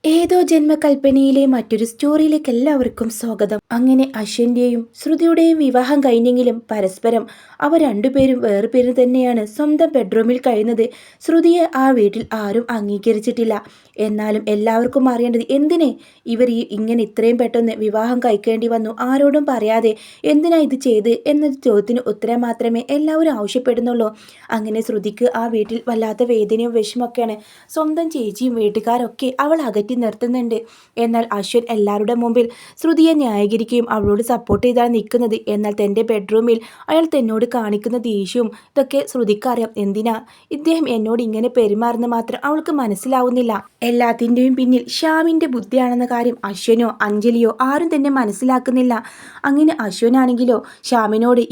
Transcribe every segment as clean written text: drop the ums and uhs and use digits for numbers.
ഏതോ ജന്മകൽപ്പനയിലെ മറ്റൊരു സ്റ്റോറിയിലേക്ക് എല്ലാവർക്കും സ്വാഗതം. അങ്ങനെ അശ്വന്റെയും ശ്രുതിയുടെയും വിവാഹം കഴിഞ്ഞെങ്കിലും പരസ്പരം അവർ രണ്ടുപേരും വേർപിരിഞ്ഞ് തന്നെയാണ് സ്വന്തം ബെഡ്റൂമിൽ കഴിയുന്നത്. ശ്രുതിയെ ആ വീട്ടിൽ ആരും അംഗീകരിച്ചിട്ടില്ല. എന്നാലും എല്ലാവർക്കും അറിയേണ്ടത് എന്തിനെ ഇവർ ഇങ്ങനെ ഇത്രയും പെട്ടെന്ന് വിവാഹം കഴിക്കേണ്ടി വന്നു, ആരോടും പറയാതെ എന്തിനാ ഇത് ചെയ്ത് എന്നൊരു ചോദ്യത്തിന് ഉത്തരം മാത്രമേ എല്ലാവരും ആവശ്യപ്പെടുന്നുള്ളൂ. അങ്ങനെ ശ്രുതിക്ക് ആ വീട്ടിൽ വല്ലാത്ത വേദനയും വിഷമൊക്കെയാണ്. സ്വന്തം ചേച്ചിയും വീട്ടുകാരൊക്കെ അവൾ അകറ്റി നിർത്തുന്നുണ്ട്. എന്നാൽ അശ്വൻ എല്ലാവരുടെ മുമ്പിൽ ശ്രുതിയെ ന്യായീകരിക്കുകയും അവളോട് സപ്പോർട്ട് ചെയ്താണ് നിൽക്കുന്നത്. എന്നാൽ തൻ്റെ ബെഡ്റൂമിൽ അയാൾ തന്നോട് കാണിക്കുന്ന ദേഷ്യവും ഇതൊക്കെ ശ്രുതിക്കറിയാം. എന്തിനാ ഇദ്ദേഹം എന്നോട് ഇങ്ങനെ പെരുമാറുന്ന മാത്രം അവൾക്ക് മനസ്സിലാവുന്നില്ല. എല്ലാത്തിൻ്റെയും പിന്നിൽ ശ്യാമിൻ്റെ ബുദ്ധിയാണെന്ന കാര്യം അശ്വനോ അഞ്ജലിയോ ആരും തന്നെ മനസ്സിലാക്കുന്നില്ല. അങ്ങനെ അശ്വനാണെങ്കിലോ ശ്യാമിനോട്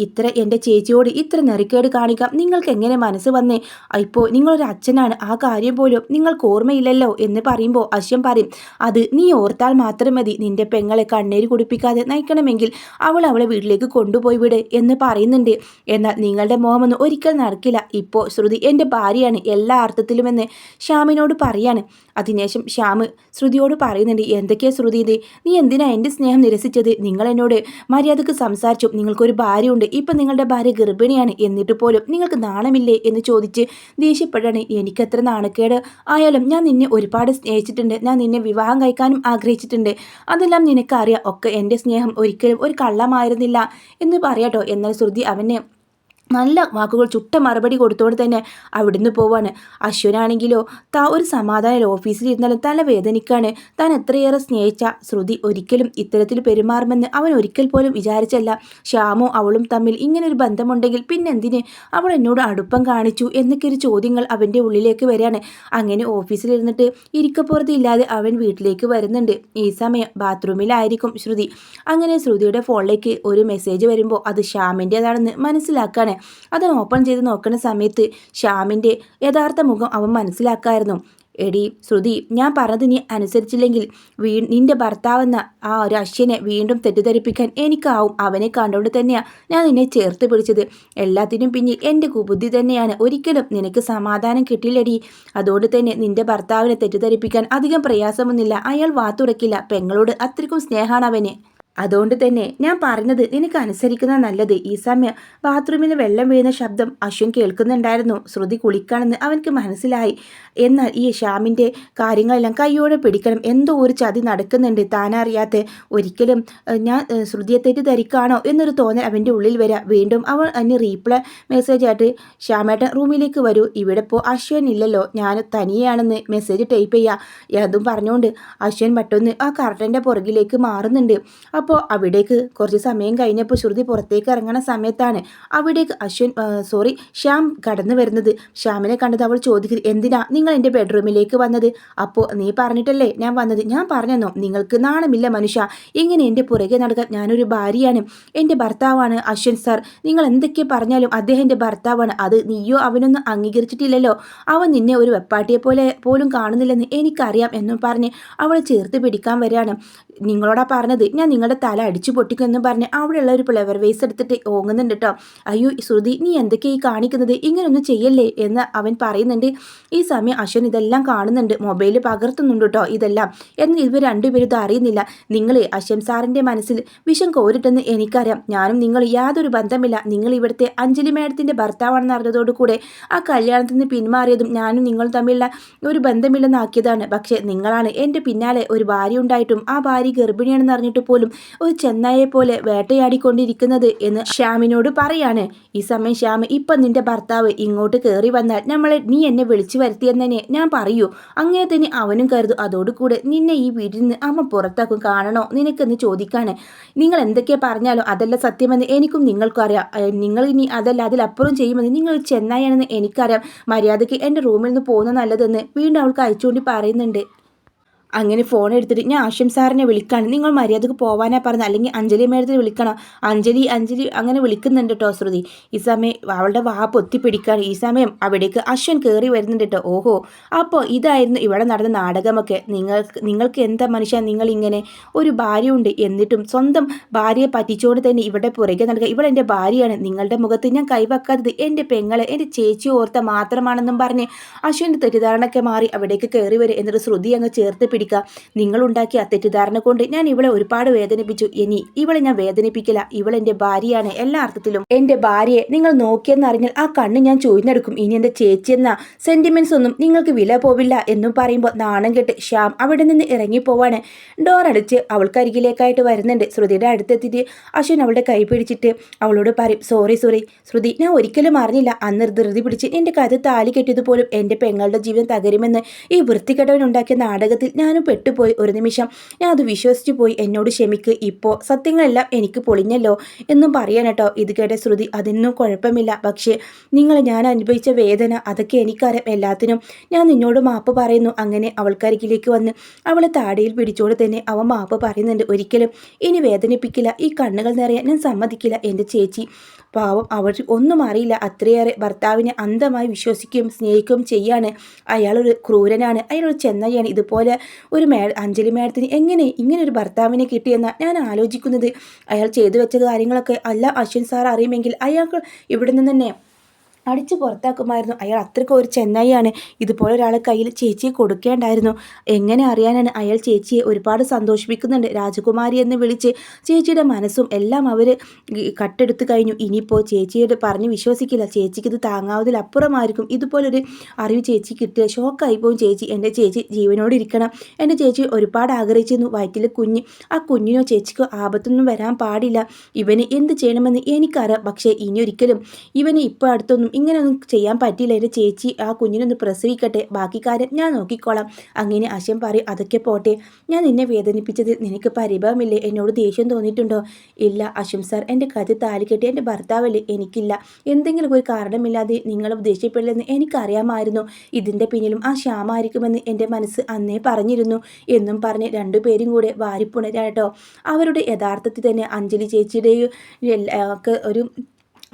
എൻ്റെ ചേച്ചിയോട് ഇത്ര നെറിക്കേട് കാണിക്കാം നിങ്ങൾക്ക് എങ്ങനെ മനസ്സ് വന്നേ? ഇപ്പോൾ നിങ്ങളൊരു അച്ഛനാണ്, ആ കാര്യം പോലും നിങ്ങൾക്ക് ഓർമ്മയില്ലല്ലോ എന്ന് പറയുമ്പോൾ അശ്വൻ പറയും, അത് നീ ഓർത്താൽ മാത്രം മതി. നിന്റെ പെങ്ങളെ കണ്ണീര് കുടിപ്പിക്കാതെ നയിക്കണമെങ്കിൽ അവളെ വീട്ടിലേക്ക് കൊണ്ടുപോയി വിട് എന്ന് പറയുന്നുണ്ട്. എന്നാൽ നിങ്ങളുടെ മോഹമൊന്നും ഒരിക്കൽ നടക്കില്ല. ഇപ്പോൾ ശ്രുതി എൻ്റെ ഭാര്യയാണ് എല്ലാ അർത്ഥത്തിലുമെന്ന് ശ്യാമിനോട് പറയാണ്. അതിനുശേഷം ശ്യാം ശ്രുതിയോട് പറയുന്നുണ്ട്, എന്തൊക്കെയാ ശ്രുതി ഇത്? നീ എന്തിനാ എൻ്റെ സ്നേഹം നിരസിച്ചത്? നിങ്ങൾ എന്നോട് മര്യാദക്ക് സംസാരിച്ചു. നിങ്ങൾക്കൊരു ഭാര്യയുണ്ട്, ഇപ്പം നിങ്ങളുടെ ഭാര്യ ഗർഭിണിയാണ്, എന്നിട്ട് പോലും നിങ്ങൾക്ക് നാണമില്ലേ എന്ന് ചോദിച്ച് ദേഷ്യപ്പെടാണ്. എനിക്കെത്ര നാണക്കേട് ആയാലും ഞാൻ നിന്നെ ഒരുപാട് സ്നേഹിച്ചിട്ടുണ്ട്, ഞാൻ നിന്നെ വിവാഹം കഴിക്കാനും ആഗ്രഹിച്ചിട്ടുണ്ട്, അതെല്ലാം നിനക്കറിയാം. ഒക്കെ എൻ്റെ സ്നേഹം ഒരിക്കലും ഒരു കള്ളമായിരുന്നില്ല എന്ന് പറയാട്ടോ. എന്നാൽ ശ്രുതി അവനെ നല്ല വാക്കുകൾ ചുട്ട മറുപടി കൊടുത്തുകൊണ്ട് തന്നെ അവിടുന്ന് പോവാണ്. അശ്വനാണെങ്കിലോ ഒരു സമാധാന ഓഫീസിലിരുന്നാലും തല വേദനിക്കാണ്. താൻ എത്രയേറെ സ്നേഹിച്ച ശ്രുതി ഒരിക്കലും ഇത്തരത്തിൽ പെരുമാറുമെന്ന് അവൻ ഒരിക്കൽ പോലും വിചാരിച്ചല്ല. ശ്യാമോ അവളും തമ്മിൽ ഇങ്ങനൊരു ബന്ധമുണ്ടെങ്കിൽ പിന്നെന്തിന് അവൾ എന്നോട് അടുപ്പം കാണിച്ചു എന്നൊക്കെ ഒരു ചോദ്യങ്ങൾ അവൻ്റെ ഉള്ളിലേക്ക് വരികയാണ്. അങ്ങനെ ഓഫീസിലിരുന്നിട്ട് ഇരിക്കപ്പുറത്ത് ഇല്ലാതെ അവൻ വീട്ടിലേക്ക് വരുന്നുണ്ട്. ഈ സമയം ബാത്റൂമിലായിരിക്കും ശ്രുതി. അങ്ങനെ ശ്രുതിയുടെ ഫോണിലേക്ക് ഒരു മെസ്സേജ് വരുമ്പോൾ അത് ശ്യാമിൻ്റെതാണെന്ന് മനസ്സിലാക്കാണ്. അത് ഓപ്പൺ ചെയ്ത് നോക്കുന്ന സമയത്ത് ശ്യാമിൻ്റെ യഥാർത്ഥ മുഖം അവൻ മനസ്സിലാക്കായിരുന്നു. എടി ശ്രുതി, ഞാൻ പറഞ്ഞത് നീ അനുസരിച്ചില്ലെങ്കിൽ നിന്റെ ഭർത്താവെന്ന ആ ഒരു അശ്വനെ വീണ്ടും തെറ്റിദ്ധരിപ്പിക്കാൻ എനിക്കാവും. അവനെ കണ്ടുകൊണ്ട് തന്നെയാണ് ഞാൻ നിന്നെ ചേർത്ത് പിടിച്ചത്. എല്ലാത്തിനും പിന്നിൽ എൻ്റെ കുബുദ്ധി തന്നെയാണ്. ഒരിക്കലും നിനക്ക് സമാധാനം കിട്ടില്ലടി. അതുകൊണ്ട് തന്നെ നിന്റെ ഭർത്താവിനെ തെറ്റിദ്ധരിപ്പിക്കാൻ അധികം പ്രയാസമൊന്നുമില്ല. അയാൾ വാത്തുടക്കില്ല. പെങ്ങളോട് അത്രയ്ക്കും സ്നേഹമാണ് അവന്. അതുകൊണ്ട് തന്നെ ഞാൻ പറഞ്ഞത് നിനക്ക് അനുസരിക്കുന്ന നല്ലത്. ഈ സമയം ബാത്റൂമിൽ നിന്ന് വെള്ളം വീഴുന്ന ശബ്ദം അശ്വൻ കേൾക്കുന്നുണ്ടായിരുന്നു. ശ്രുതി കുളിക്കാണെന്ന് അവനക്ക് മനസ്സിലായി. എന്നാൽ ഈ ശ്യാമിൻ്റെ കാര്യങ്ങളെല്ലാം കയ്യോടെ പിടിക്കണം, എന്തോ ഒരു ചതി നടക്കുന്നുണ്ട് താനറിയാത്ത. ഒരിക്കലും ഞാൻ ശ്രുതിയെ തെറ്റിദ്ധരിക്കാണോ എന്നൊരു തോന്നൽ അവൻ്റെ ഉള്ളിൽ വരാം. വീണ്ടും അവൻ അതിന് റീപ്ലൈ മെസ്സേജ് ആയിട്ട്, ശ്യാമേട്ടൻ റൂമിലേക്ക് വരൂ, ഇവിടെ ഇപ്പോൾ അശ്വൻ ഇല്ലല്ലോ, ഞാൻ തനിയെയാണെന്ന് മെസ്സേജ് ടൈപ്പ് ചെയ്യുക. അതും പറഞ്ഞുകൊണ്ട് അശ്വൻ പെട്ടെന്ന് ആ കർട്ടൻ്റെ പുറകിലേക്ക് മാറുന്നുണ്ട്. അപ്പോൾ അവിടേക്ക് കുറച്ച് സമയം കഴിഞ്ഞപ്പോൾ ശ്രുതി പുറത്തേക്ക് ഇറങ്ങുന്ന സമയത്താണ് അവിടേക്ക് ശ്യാം കടന്നു വരുന്നത്. ശ്യാമിനെ കണ്ടത് അവൾ ചോദിക്കുന്നത്, എന്തിനാ നിങ്ങൾ എൻ്റെ ബെഡ്റൂമിലേക്ക് വന്നത്? അപ്പോൾ നീ പറഞ്ഞിട്ടല്ലേ ഞാൻ വന്നത്. ഞാൻ പറഞ്ഞെന്നോ? നിങ്ങൾക്ക് നാണമില്ല മനുഷ്യ, ഇങ്ങനെ എൻ്റെ പുറകെ നടക്കാൻ? ഞാനൊരു ഭാര്യയാണ്, എൻ്റെ ഭർത്താവാണ് അശ്വൻ സാർ. നിങ്ങൾ എന്തൊക്കെ പറഞ്ഞാലും അദ്ദേഹം എൻ്റെ ഭർത്താവാണ്. അത് നീയോ അവനൊന്നും അംഗീകരിച്ചിട്ടില്ലല്ലോ. അവൻ നിന്നെ ഒരു വെപ്പാട്ടിയെ പോലെ പോലും കാണുന്നില്ലെന്ന് എനിക്കറിയാം എന്നും പറഞ്ഞ് അവളെ ചേർത്ത് പിടിക്കാൻ വരികയാണ്. നിങ്ങളോടാ പറഞ്ഞത്, ഞാൻ നിങ്ങളുടെ തല അടിച്ചു പൊട്ടിക്കുമെന്ന് പറഞ്ഞ് അവിടെയുള്ള ഒരു ഫ്ലവർ വേസ് എടുത്തിട്ട് ഓങ്ങുന്നുണ്ട് കേട്ടോ. അയ്യോ ശ്രുതി, നീ എന്തൊക്കെയാ ഈ കാണിക്കുന്നത്? ഇങ്ങനൊന്നും ചെയ്യല്ലേ എന്ന് അവൻ പറയുന്നുണ്ട്. ഈ സമയം അശ്വൻ ഇതെല്ലാം കാണുന്നുണ്ട്, മൊബൈലിൽ പകർത്തുന്നുണ്ട് കേട്ടോ ഇതെല്ലാം. എന്നാൽ ഇവർ രണ്ടുപേരും ഇത് അറിയുന്നില്ല. നിങ്ങൾ അശ്വൻ സാറിൻ്റെ മനസ്സിൽ വിഷം കോരിട്ടെന്ന് എനിക്കറിയാം. ഞാനും നിങ്ങൾ യാതൊരു ബന്ധമില്ല. നിങ്ങൾ ഇവിടുത്തെ അഞ്ജലി മേഡത്തിൻ്റെ ഭർത്താവാണെന്ന് അറിഞ്ഞതോടുകൂടെ ആ കല്യാണത്തിൽ നിന്ന് പിന്മാറിയതും ഞാനും നിങ്ങളും തമ്മിലുള്ള ഒരു ബന്ധമില്ലെന്നാക്കിയതാണ്. പക്ഷേ നിങ്ങളാണ് എൻ്റെ പിന്നാലെ ഒരു ഭാര്യ ഉണ്ടായിട്ടും ആ ഭാര്യ ഗർഭിണിയാണെന്ന് അറിഞ്ഞിട്ട് പോലും ഒരു ചെന്നായെ പോലെ വേട്ടയാടിക്കൊണ്ടിരിക്കുന്നത് എന്ന് ശ്യാമിനോട് പറയാണ്. ഈ സമയം ശ്യാം, ഇപ്പം നിന്റെ ഭർത്താവ് ഇങ്ങോട്ട് കയറി വന്നാൽ നീ എന്നെ വിളിച്ചു വരുത്തിയെന്ന് തന്നെ ഞാൻ പറയൂ. അങ്ങനെ തന്നെ അവനും കരുതും. അതോടുകൂടെ നിന്നെ ഈ വീട്ടിൽ നിന്ന് അവൻ പുറത്താക്കും. കാണണോ നിനക്കെന്ന് ചോദിക്കാണ്. നിങ്ങൾ എന്തൊക്കെ പറഞ്ഞാലും അതല്ല സത്യമെന്ന് എനിക്കും നിങ്ങൾക്കും അറിയാം. നിങ്ങൾ ഇനി അതല്ല അതിലപ്പുറം ചെയ്യുമെന്ന് നിങ്ങൾ ചെന്നായാണെന്ന് എനിക്കറിയാം. മര്യാദയ്ക്ക് എൻ്റെ റൂമിൽ നിന്ന് പോകുന്ന നല്ലതെന്ന് വീണ്ടും അവൾക്ക് അയച്ചുകൊണ്ട് പറയുന്നുണ്ട്. അങ്ങനെ ഫോൺ എടുത്തിട്ട്, ഞാൻ ആശം സാറിനെ വിളിക്കാണ്, നിങ്ങൾ മര്യാദക്ക് പോവാനാ പറഞ്ഞത്, അല്ലെങ്കിൽ അഞ്ജലി മേഡത്തിന് വിളിക്കണം. അഞ്ജലി അങ്ങനെ വിളിക്കുന്നുണ്ട് കേട്ടോ ശ്രുതി. ഈ സമയം അവളുടെ വാ പൊത്തിപ്പിടിക്കുകയാണ്. ഈ സമയം അവിടേക്ക് അശ്വൻ കയറി വരുന്നുണ്ട് കേട്ടോ. ഓഹോ, അപ്പോൾ ഇതായിരുന്നു ഇവിടെ നടന്ന നാടകമൊക്കെ. നിങ്ങൾക്ക് എന്താ മനുഷ്യ, നിങ്ങളിങ്ങനെ ഒരു ഭാര്യയുണ്ട് എന്നിട്ടും സ്വന്തം ഭാര്യയെ പറ്റിച്ചുകൊണ്ട് തന്നെ ഇവിടെ പുറകെ നടക്കുക. ഇവിടെ എൻ്റെ ഭാര്യയാണ്, നിങ്ങളുടെ മുഖത്ത് ഞാൻ കൈവെക്കാത്തത് എൻ്റെ പെങ്ങളെ എൻ്റെ ചേച്ചി ഓർത്ത മാത്രമാണെന്നും പറഞ്ഞ് അശ്വൻ്റെ തെറ്റിദ്ധാരണയൊക്കെ മാറി അവിടേക്ക് കയറി വരും. എന്നിട്ട് ശ്രുതി അങ്ങ് ചേർത്ത് പിടിക്കുക. നിങ്ങളുണ്ടാക്കിയ തെറ്റിദ്ധാരണ കൊണ്ട് ഞാൻ ഇവളെ ഒരുപാട് വേദനിപ്പിച്ചു. ഇനി ഇവളെ ഞാൻ വേദനിപ്പിക്കില്ല. ഇവളെൻ്റെ ഭാര്യയാണ്. എല്ലാ അർത്ഥത്തിലും എൻ്റെ ഭാര്യയെ നിങ്ങൾ നോക്കിയെന്നറിഞ്ഞാൽ ആ കണ്ണ് ഞാൻ ചൂഴ്ന്നെടുക്കും. ഇനി എൻ്റെ ചേച്ചി എന്ന സെന്റിമെന്റ്സ് ഒന്നും നിങ്ങൾക്ക് വില പോവില്ല എന്നും പറയുമ്പോൾ നാണം കെട്ട് ശ്യാം അവിടെ നിന്ന് ഇറങ്ങിപ്പോവാണ്. ഡോർ അടിച്ച് അവൾക്കരികിലേക്കായിട്ട് വരുന്നുണ്ട്. ശ്രുതിയുടെ അടുത്തെത്തിയിട്ട് അശ്വിൻ അവളുടെ കൈ പിടിച്ചിട്ട് അവളോട് പറയും, സോറി ശ്രുതി, ഞാൻ ഒരിക്കലും അറിഞ്ഞില്ല. അന്ന് ധൃതി പിടിച്ച് എൻ്റെ കഥ താലി കെട്ടിയതുപോലും എൻ്റെ പെങ്ങളുടെ ജീവിതം തകരുമെന്ന് ഈ വൃത്തികെട്ടവനുണ്ടാക്കിയ നാടകത്തിൽ ഞാനും പെട്ടുപോയി. ഒരു നിമിഷം ഞാൻ അത് വിശ്വസിച്ചു പോയി. എന്നോട് ക്ഷമിക്ക്. ഇപ്പോൾ സത്യങ്ങളെല്ലാം എനിക്ക് പൊളിഞ്ഞല്ലോ എന്നും പറയാൻ കേട്ടോ. ഇത് കേട്ട ശ്രുതി, അതൊന്നും കുഴപ്പമില്ല. പക്ഷേ ഞാൻ അനുഭവിച്ച വേദന അതൊക്കെ എനിക്കറിയാം. എല്ലാത്തിനും ഞാൻ നിന്നോട് മാപ്പ് പറയുന്നു. അങ്ങനെ അവൾക്കരികിലേക്ക് വന്ന് അവളെ താടിയിൽ പിടിച്ചോട് തന്നെ അവൻ മാപ്പ് പറയുന്നുണ്ട്. ഒരിക്കലും ഇനി വേദനിപ്പിക്കില്ല. ഈ കണ്ണുകൾ നിറയാൻ ഞാൻ സമ്മതിക്കില്ല. എൻ്റെ ചേച്ചി പാവം, അവർ ഒന്നും അറിയില്ല. അത്രയേറെ ഭർത്താവിനെ അന്ധമായി വിശ്വസിക്കുകയും സ്നേഹിക്കുകയും ചെയ്യാണ്. അയാളൊരു ക്രൂരനാണ്. അയാളൊരു ചെന്നൈയാണ്. ഇതുപോലെ ഒരു അഞ്ജലി മാഡത്തിന് എങ്ങനെ ഇങ്ങനെ ഒരു ഭർത്താവിനെ കിട്ടിയെന്നാണ് ഞാൻ ആലോചിക്കുന്നത്. അയാൾ ചെയ്തു വെച്ച കാര്യങ്ങളൊക്കെ അല്ല അശ്വിൻ സാർ അറിയുമെങ്കിൽ അയാൾക്ക് ഇവിടെ നിന്ന് തന്നെ അടിച്ച് പുറത്താക്കുമായിരുന്നു. അയാൾ അത്രയ്ക്ക് ഒരു ചെന്നൈയാണ്. ഇതുപോലെ ഒരാളെ കയ്യിൽ ചേച്ചിയെ കൊടുക്കേണ്ടായിരുന്നു. എങ്ങനെ അറിയാനാണ്? അയാൾ ചേച്ചിയെ ഒരുപാട് സന്തോഷിപ്പിക്കുന്നുണ്ട്. രാജകുമാരി എന്ന് വിളിച്ച് ചേച്ചിയുടെ മനസ്സും എല്ലാം അവർ കട്ടെടുത്ത് കഴിഞ്ഞു. ഇനിയിപ്പോൾ ചേച്ചിയോട് പറഞ്ഞ് വിശ്വസിക്കില്ല. ചേച്ചിക്ക് ഇത് താങ്ങാവുന്നതിലപ്പുറമായിരിക്കും. ഇതുപോലൊരു അറിവ് ചേച്ചി കിട്ടിയ ഷോക്കായി പോകും ചേച്ചി. എൻ്റെ ചേച്ചി ജീവനോട് ഇരിക്കണം. എൻ്റെ ചേച്ചി ഒരുപാട് ആഗ്രഹിച്ചിരുന്നു. വയറ്റിൽ കുഞ്ഞ്. ആ കുഞ്ഞിനോ ചേച്ചിക്കോ ആപത്തൊന്നും വരാൻ പാടില്ല. ഇവന് എന്ത് ചെയ്യണമെന്ന് എനിക്കറിയാം. പക്ഷേ ഇനിയൊരിക്കലും ഇവന് ഇപ്പോൾ അടുത്തൊന്നും ഇങ്ങനെയൊന്നും ചെയ്യാൻ പറ്റില്ല. എൻ്റെ ചേച്ചി ആ കുഞ്ഞിനൊന്ന് പ്രസവിക്കട്ടെ, ബാക്കി കാര്യം ഞാൻ നോക്കിക്കോളാം. അങ്ങനെ അശ്വൻ പറയും, അതൊക്കെ പോട്ടെ, ഞാൻ നിന്നെ വേദനിപ്പിച്ചതിൽ നിനക്ക് പരിഭവമില്ലേ? എന്നോട് ദേഷ്യം തോന്നിയിട്ടുണ്ടോ? ഇല്ല അശ്വൻ സാർ, എൻ്റെ കഥ താലി കെട്ടി എൻ്റെ ഭർത്താവല്ലേ, എനിക്കില്ല. എന്തെങ്കിലും ഒരു കാരണമില്ലാതെ നിങ്ങൾ ദേഷ്യപ്പെടില്ലെന്ന് എനിക്കറിയാമായിരുന്നു. ഇതിൻ്റെ പിന്നിലും ആ ശ്യാമായിരിക്കുമെന്ന് എൻ്റെ മനസ്സ് അന്നേ പറഞ്ഞിരുന്നു എന്നും പറഞ്ഞ് രണ്ടുപേരും കൂടെ വാരിപ്പുണരാട്ടോ. അവരുടെ യഥാർത്ഥത്തിൽ തന്നെ അഞ്ജലി ചേച്ചിയുടെയും ഒക്കെ ഒരു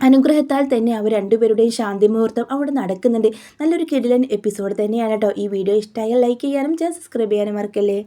അനുഗ്രഹത്താൽ തന്നെ അവർ രണ്ടുപേരുടെയും ശാന്തി മുഹൂർത്തം അവിടെ നടക്കുന്നുണ്ട്. നല്ലൊരു കിടിലൻ എപ്പിസോഡ് തന്നെയാണ് കേട്ടോ. ഈ വീഡിയോ ഇഷ്ടമായാൽ ലൈക്ക് ചെയ്യാനും സബ്സ്ക്രൈബ് ചെയ്യാനും മറക്കല്ലേ.